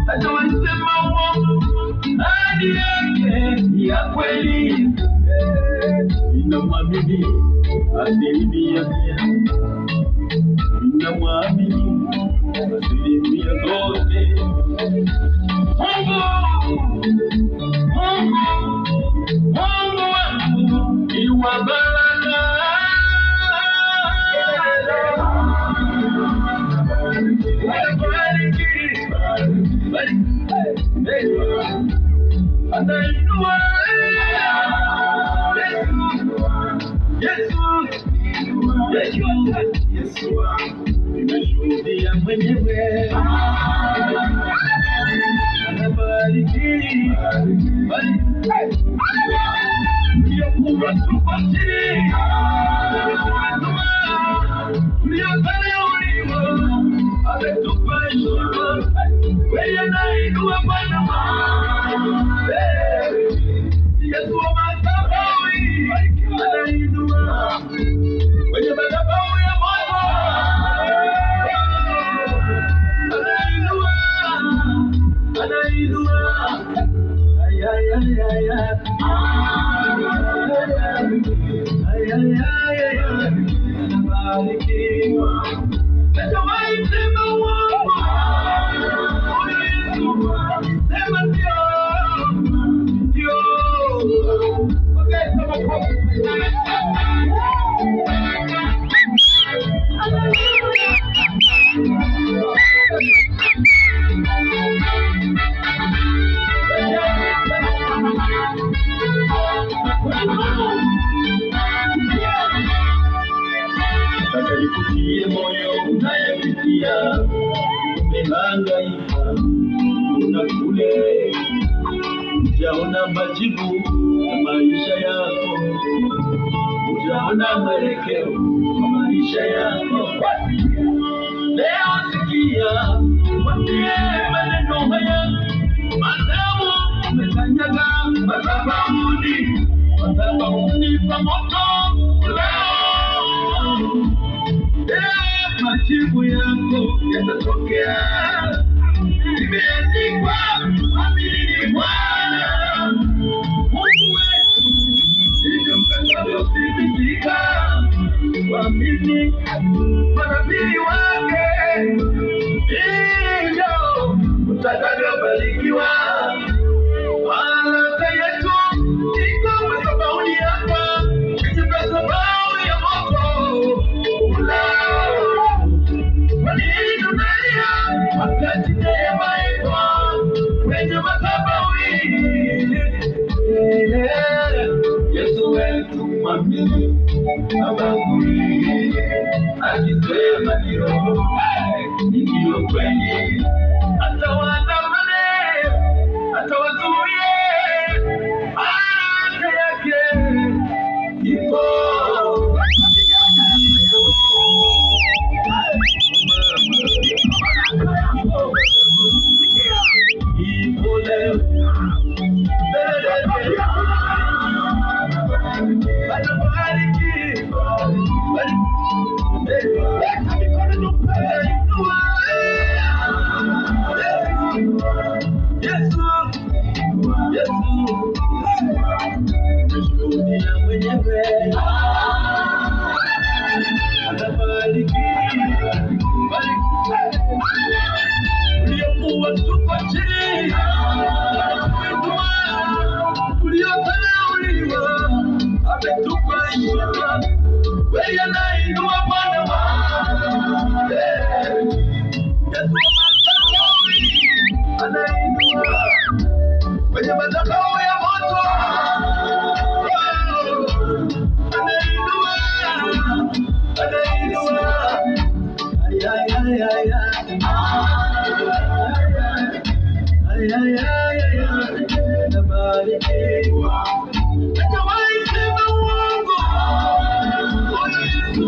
Hajawaisema hadi yake ya kweli, ninamwamini asilimia mia, ninamwamini asilimia zote. Mungu wangu ni wa baraka. Anainua Yesu, nimeshuhudia mwenyewe. Anabariki uliokuwa tuko chini, uliodharauliwa, ametupa heshima. Wewe anainua Bwana, Yesu wa madhabahu, anainua kwenye madhabahu ya moto, anainua. Nikutie moyo unayepitia, umehangaika kuna kule, hujaona majibu ya maisha yako, hujaona mwelekeo wa maisha yako. Leo sikia, mwambie maneno haya, madamu umekanyaga madhabahuni pa moto majibu yako yatatokea. Imeandikwa, amini Bwana Mungu wetu, ndivyo mtakavyothibitika. Waamini manabii wake, ndivyo mtakavyobarikiwa. Baraka yetu iko madhabahuni hapa, kwenye madhabahu ya moto. Wakati neema iko kwenye madhabahu, Yesu wetu mwamini, abakuri akisema ndio kweli, atawaandamane, atawazuie, baraka yake iko. Uliokuwa tuko chini, uliodharauliwa, ametupa heshima. Wewe anainua Bwana wangu, Yesu wa madhabahu, anainua kwenye madhabahu ya moto, anainua. Hajawaisema uongo, Yesu